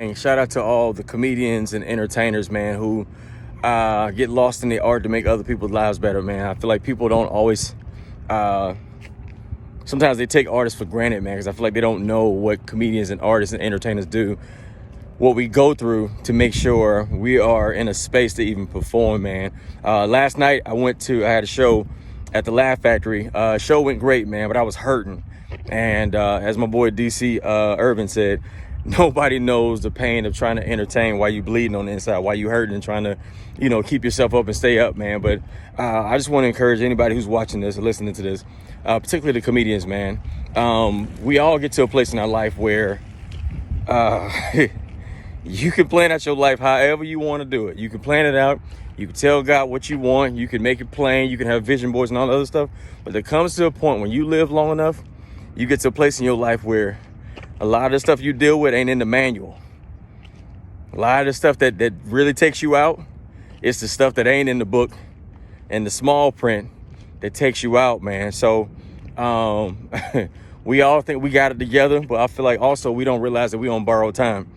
And shout out to all the comedians and entertainers, man, who get lost in the art to make other people's lives better, man. I feel like people don't always, sometimes they take artists for granted, man, because I feel like they don't know what comedians and artists and entertainers do, what we go through to make sure we are in a space to even perform, man. Last night I had a show at the Laugh Factory. Show went great, man, but I was hurting. And as my boy DC Urban said, nobody knows the pain of trying to entertain while you bleeding on the inside, while you hurting and trying to, keep yourself up and stay up, man. But I just want to encourage anybody who's watching this or listening to this, particularly the comedians, man. We all get to a place in our life where you can plan out your life however you want to do it. You can plan it out. You can tell God what you want. You can make it plain. You can have vision boards and all the other stuff. But there comes to a point when you live long enough, you get to a place in your life where a lot of the stuff you deal with ain't in the manual. A lot of the stuff that really takes you out, it's the stuff that ain't in the book and the small print that takes you out, man. So we all think we got it together, but I feel like also we don't realize that we on borrowed time.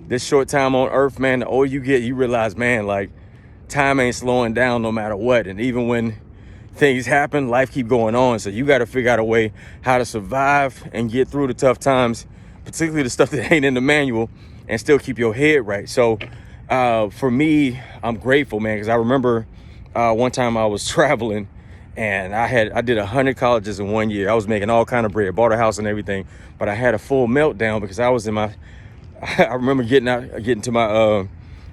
This short time on earth, man, the older you get, you realize, man, like time ain't slowing down no matter what. And even when things happen, life keep going on. So you got to figure out a way how to survive and get through the tough times, particularly the stuff that ain't in the manual, and still keep your head right. So for me, I'm grateful, man, because I remember one time I was traveling and I did 100 colleges in 1 year. I was making all kind of bread, bought a house and everything, but I had a full meltdown because I was I remember getting to my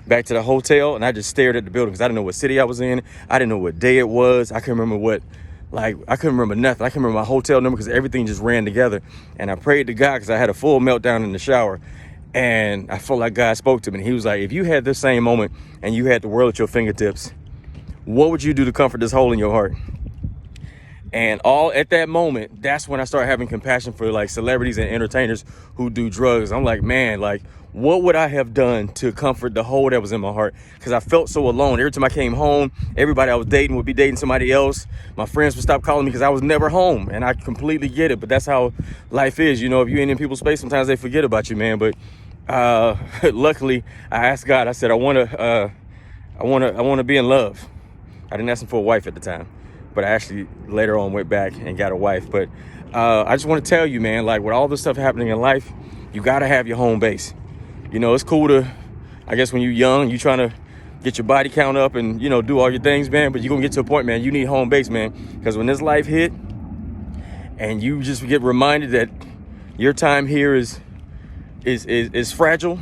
back to the hotel, and I just stared at the building because I didn't know what city I was in. I didn't know what day it was. I couldn't remember I couldn't remember nothing. I couldn't remember my hotel number because everything just ran together. And I prayed to God because I had a full meltdown in the shower. And I felt like God spoke to me. And he was like, if you had this same moment and you had the world at your fingertips, what would you do to comfort this hole in your heart? And all at that moment, that's when I started having compassion for like celebrities and entertainers who do drugs. I'm like, man, like, what would I have done to comfort the hole that was in my heart? Because I felt so alone. Every time I came home, everybody I was dating would be dating somebody else. My friends would stop calling me because I was never home. And I completely get it. But that's how life is. If you're in people's space, sometimes they forget about you, man. But luckily, I asked God. I said, I want to be in love. I didn't ask him for a wife at the time, but I actually later on went back and got a wife. But I just want to tell you, man, like with all this stuff happening in life, you got to have your home base. It's cool to, I guess when you're young, you trying to get your body count up and, do all your things, man. But you're going to get to a point, man, you need home base, man. Because when this life hit and you just get reminded that your time here is fragile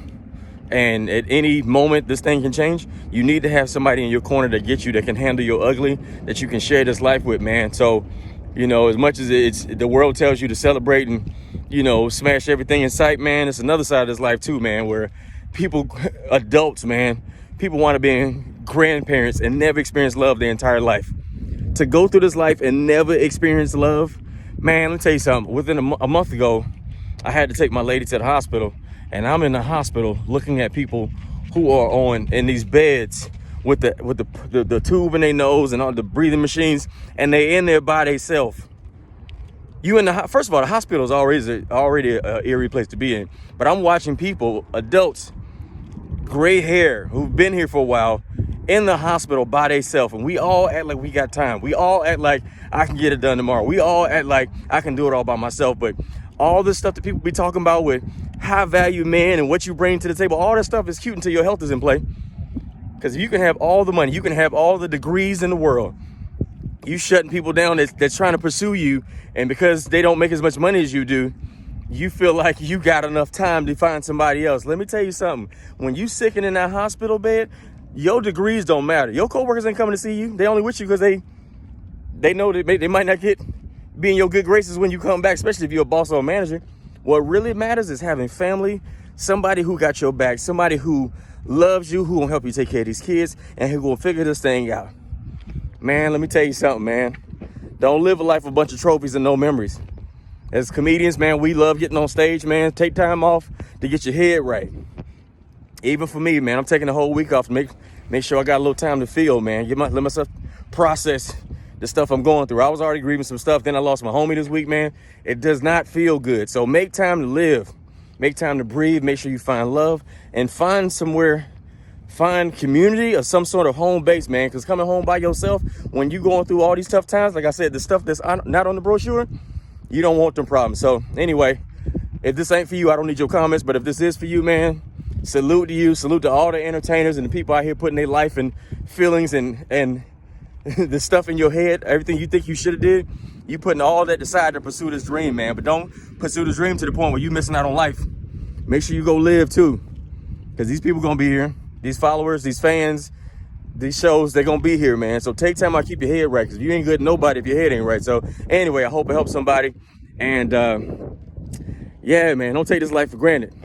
and at any moment this thing can change, you need to have somebody in your corner that gets you, that can handle your ugly, that you can share this life with, man. So, as much as the world tells you to celebrate and, smash everything in sight, man, it's another side of this life too, man, where adults, man, people want to be grandparents and never experience love their entire life. To go through this life and never experience love, man, let me tell you something. Within a month ago, I had to take my lady to the hospital, and I'm in the hospital looking at people who are in these beds with the tube in their nose and all the breathing machines, and they in there by themselves. First of all, the hospital is already an eerie place to be in. But I'm watching people, adults, gray hair, who've been here for a while, in the hospital by themselves, and we all act like we got time. We all act like I can get it done tomorrow. We all act like I can do it all by myself. But all this stuff that people be talking about with high value man and what you bring to the table, all that stuff is cute until your health is in play. Because if you can have all the money, you can have all the degrees in the world, you shutting people down that's trying to pursue you, and because they don't make as much money as you do, you feel like you got enough time to find somebody else. Let me tell you something. When you sicking in that hospital bed, your degrees don't matter. Your coworkers ain't coming to see you. They only with you because they know that they might not be in your good graces when you come back, especially if you're a boss or a manager. What really matters is having family, somebody who got your back, somebody who loves you, who will help you take care of these kids, and who will figure this thing out. Man, let me tell you something, man. Don't live a life of a bunch of trophies and no memories. As comedians, man, we love getting on stage, man. Take time off to get your head right. Even for me, man, I'm taking the whole week off to make sure I got a little time to feel, man. Let myself process the stuff I'm going through. I was already grieving some stuff. Then I lost my homie this week, man. It does not feel good. So make time to live. Make time to breathe. Make sure you find love and find somewhere, find community or some sort of home base, man. Because coming home by yourself when you going through all these tough times, like I said, the stuff that's not on the brochure, you don't want them problems. So anyway, if this ain't for you, I don't need your comments. But if this is for you, man, salute to you. Salute to all the entertainers and the people out here putting their life and feelings and the stuff in your head, everything you think you should have did. You putting all that aside to pursue this dream, man. But don't pursue this dream to the point where you missing out on life. Make sure you go live too, because these people gonna be here. These followers, these fans, these shows, they're gonna be here, man. So take time out, keep your head right, because you ain't good to nobody if your head ain't right. So anyway, I hope it helps somebody. And yeah, man, don't take this life for granted.